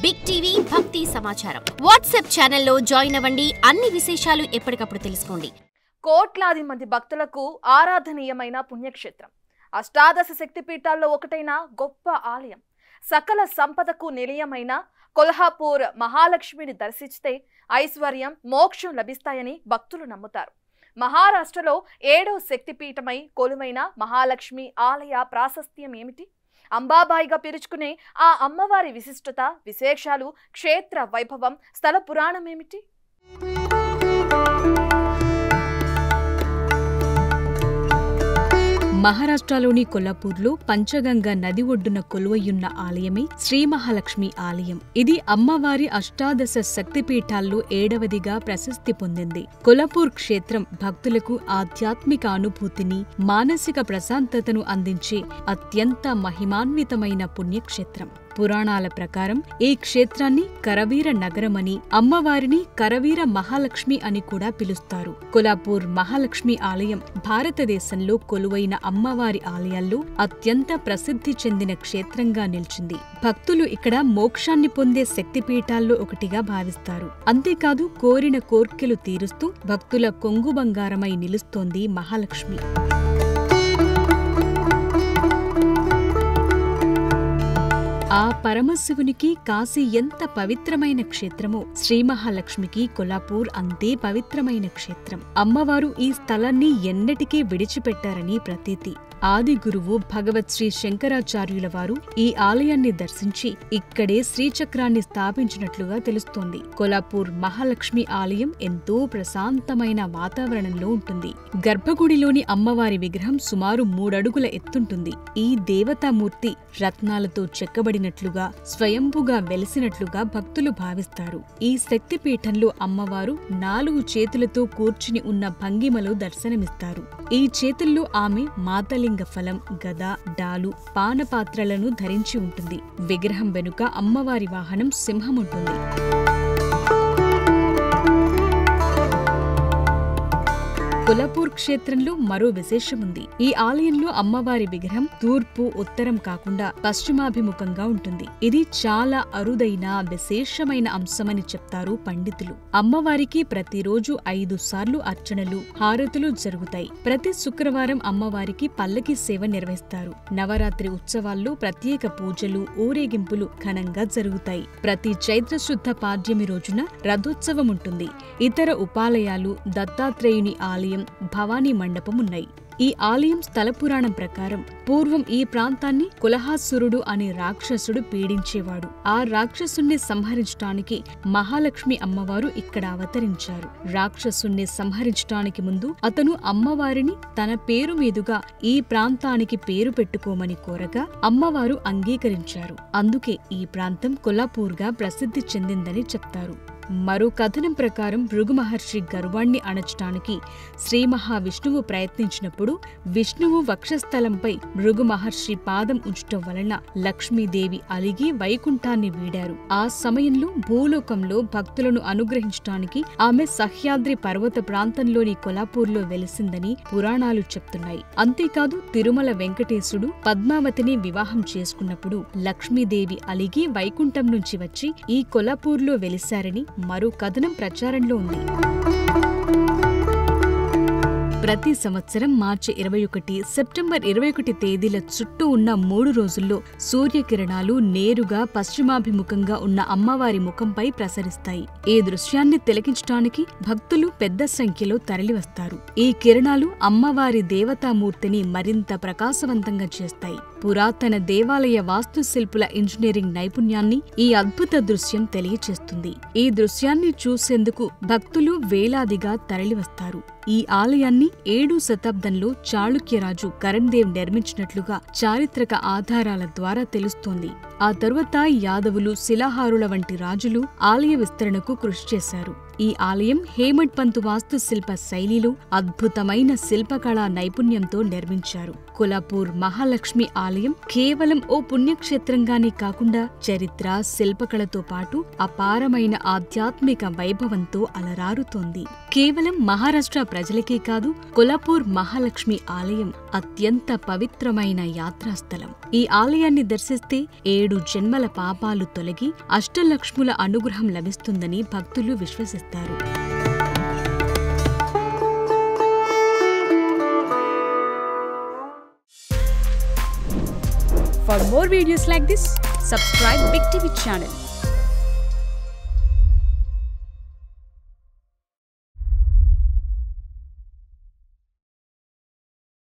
Big TV భక్తి సమాచారం WhatsApp ఛానల్లో జాయిన్ అవ్వండి. అన్ని విశేషాలు ఎప్పటికప్పుడు తెలుసుకోండి. కోట్లాది మంది భక్తులకు ఆరాధనీయమైన పుణ్యక్షేత్రం, అష్టాదశ శక్తిపీఠాల్లో ఒకటైన గొప్ప ఆలయం, సకల సంపదకు నిలయమైన కొల్హాపూర్ మహాలక్ష్మిని దర్శిస్తే ఐశ్వర్యం, మోక్షం లభిస్తాయని భక్తులు నమ్ముతారు. మహారాష్ట్రలో 7వ శక్తిపీఠమై కొలువైన మహాలక్ష్మి ఆలయ ప్రాశస్త్యం ఏమిటి? అంబాబాయిగా పిలుచుకునే ఆ అమ్మవారి విశిష్టత, విశేషాలు, క్షేత్ర వైభవం, స్థల పురాణం ఏమిటి? మహారాష్ట్రలోని కొల్లాపూర్లో పంచగంగా నది ఒడ్డున కొలువయ్యున్న ఆలయమే శ్రీ మహాలక్ష్మి ఆలయం. ఇది అమ్మవారి అష్టాదశ శక్తిపీఠాల్లో 7వదిగా ప్రశస్తి పొందింది. కొల్లాపూర్ క్షేత్రం భక్తులకు ఆధ్యాత్మిక అనుభూతిని, మానసిక ప్రశాంతతను అందించే అత్యంత మహిమాన్వితమైన పుణ్యక్షేత్రం. పురాణాల ప్రకారం ఈ క్షేత్రాన్ని కరవీర నగరమని, అమ్మవారిని కరవీర మహాలక్ష్మి అని కూడా పిలుస్తారు. కొల్లాపూర్ మహాలక్ష్మి ఆలయం భారతదేశంలో కొలువైన అమ్మవారి ఆలయాల్లో అత్యంత ప్రసిద్ధి చెందిన క్షేత్రంగా నిలిచింది. భక్తులు ఇక్కడ మోక్షాన్ని పొందే శక్తిపీఠాల్లో ఒకటిగా భావిస్తారు. అంతేకాదు, కోరిన కోర్కెలు తీరుస్తూ భక్తుల కొంగు బంగారమై నిలుస్తోంది మహాలక్ష్మి. ఆ పరమశివునికి కాశీ ఎంత పవిత్రమైన క్షేత్రమో, శ్రీ మహాలక్ష్మికి కొల్లాపూర్ అంతే పవిత్రమైన క్షేత్రం. అమ్మవారు ఈ స్థలాన్ని ఎన్నటికీ విడిచిపెట్టారని ప్రతీతి. ఆది గురువు భగవత్ శ్రీ శంకరాచార్యుల వారు ఈ ఆలయాన్ని దర్శించి ఇక్కడే శ్రీచక్రాన్ని స్థాపించినట్లుగా తెలుస్తోంది. కొల్లాపూర్ మహాలక్ష్మి ఆలయం ఎంతో ప్రశాంతమైన వాతావరణంలో ఉంటుంది. గర్భగుడిలోని అమ్మవారి విగ్రహం సుమారు 3 అడుగుల ఎత్తుంటుంది. ఈ దేవతామూర్తి రత్నాలతో చెక్కబడినట్లుగా, స్వయంభుగా వెలిసినట్లుగా భక్తులు భావిస్తారు. ఈ శక్తిపీఠంలో అమ్మవారు 4 చేతులతో కూర్చుని ఉన్న భంగిమలో దర్శనమిస్తారు. ఈ చేతుల్లో ఆమె మాతలింగ ఫలం, గద, డాలు, పానపాత్రలను ధరించి ఉంటుంది. విగ్రహం వెనుక అమ్మవారి వాహనం సింహం ఉంటుంది. కొల్లాపూర్ క్షేత్రంలో మరో విశేషముంది. ఈ ఆలయంలో అమ్మవారి విగ్రహం తూర్పు, ఉత్తరం కాకుండా పశ్చిమాభిముఖంగా ఉంటుంది. ఇది చాలా అరుదైన, విశేషమైన అంశమని చెప్తారు పండితులు. అమ్మవారికి ప్రతిరోజు 5 సార్లు అర్చనలు, హారతులు జరుగుతాయి. ప్రతి శుక్రవారం అమ్మవారికి పల్లకి సేవ నిర్వహిస్తారు. నవరాత్రి ఉత్సవాల్లో ప్రత్యేక పూజలు, ఊరేగింపులు ఘనంగా జరుగుతాయి. ప్రతి చైత్రశుద్ధ పాడ్యమి రోజున రథోత్సవం ఉంటుంది. ఇతర ఉపాలయాలు, దత్తాత్రేయుని ఆలయం, భవానీ మండపం ఉన్నాయి. ఈ ఆలయం స్థల పురాణం ప్రకారం పూర్వం ఈ ప్రాంతాన్ని కులహాసురుడు అనే రాక్షసుడు పీడించేవాడు. ఆ రాక్షసుణ్ణి సంహరించడానికి మహాలక్ష్మి అమ్మవారు ఇక్కడ అవతరించారు. రాక్షసుణ్ణి సంహరించడానికి ముందు అతను అమ్మవారిని తన పేరు మీదుగా ఈ ప్రాంతానికి పేరు పెట్టుకోమని కోరగా అమ్మవారు అంగీకరించారు. అందుకే ఈ ప్రాంతం కొల్లాపూర్గా ప్రసిద్ధి చెందిందని చెప్తారు. మరో కథనం ప్రకారం భృగు మహర్షి గర్వాన్ని అణచటానికి శ్రీ మహావిష్ణువు ప్రయత్నించినప్పుడు విష్ణువు వక్షస్థలంపై భృగు మహర్షి పాదం ఉంచటం వలన లక్ష్మీదేవి అలిగి వైకుంఠాన్ని వీడారు. ఆ సమయంలో భూలోకంలో భక్తులను అనుగ్రహించటానికి ఆమె సహ్యాద్రి పర్వత ప్రాంతంలోని కొల్లాపూర్లో వెలిసిందని పురాణాలు చెప్తున్నాయి. అంతేకాదు, తిరుమల వెంకటేశుడు పద్మావతిని వివాహం చేసుకున్నప్పుడు లక్ష్మీదేవి అలిగి వైకుంఠం నుంచి వచ్చి ఈ కొల్లాపూర్లో వెలిశారని మరో కథనం ప్రచారంలో ఉంది. ప్రతి సంవత్సరం మార్చి 21, సెప్టెంబర్ 21 తేదీల చుట్టూ ఉన్న 3 రోజుల్లో సూర్యకిరణాలు నేరుగా పశ్చిమాభిముఖంగా ఉన్న అమ్మవారి ముఖంపై ప్రసరిస్తాయి. ఈ దృశ్యాన్ని తిలకించడానికి భక్తులు పెద్ద సంఖ్యలో తరలివస్తారు. ఈ కిరణాలు అమ్మవారి దేవతామూర్తిని మరింత ప్రకాశవంతంగా చేస్తాయి. పురాతన దేవాలయ వాస్తుశిల్పుల ఇంజనీరింగ్ నైపుణ్యాన్ని ఈ అద్భుత దృశ్యం తెలియచేస్తుంది. ఈ దృశ్యాన్ని చూసేందుకు భక్తులు వేలాదిగా తరలివస్తారు. ఈ ఆలయాన్ని 7వ శతాబ్దంలో చాళుక్యరాజు కరణ్దేవ్ నిర్మించినట్లుగా చారిత్రక ఆధారాల ద్వారా తెలుస్తోంది. ఆ తరువాత యాదవులు, శిలాహారుల వంటి రాజులు ఆలయ విస్తరణకు కృషి చేశారు. ఈ ఆలయం హేమడ్ పంతు వాస్తు శిల్ప శైలిలో అద్భుతమైన శిల్పకళా నైపుణ్యంతో నిర్మించారు. కొల్హాపూర్ మహాలక్ష్మి ఆలయం కేవలం ఓ పుణ్యక్షేత్రంగానే కాకుండా చరిత్ర, శిల్పకళతో పాటు అపారమైన ఆధ్యాత్మిక వైభవంతో అలరారుతోంది. కేవలం మహారాష్ట్ర ప్రజలకే కాదు, కొల్హాపూర్ మహాలక్ష్మి ఆలయం అత్యంత పవిత్రమైన యాత్రాస్థలం. ఈ ఆలయాన్ని దర్శిస్తే 7 జన్మల పాపాలు తొలగి అష్టలక్ష్ముల అనుగ్రహం లభిస్తుందని భక్తులు విశ్వసిస్తారు. For more videos like this, subscribe Big TV channel.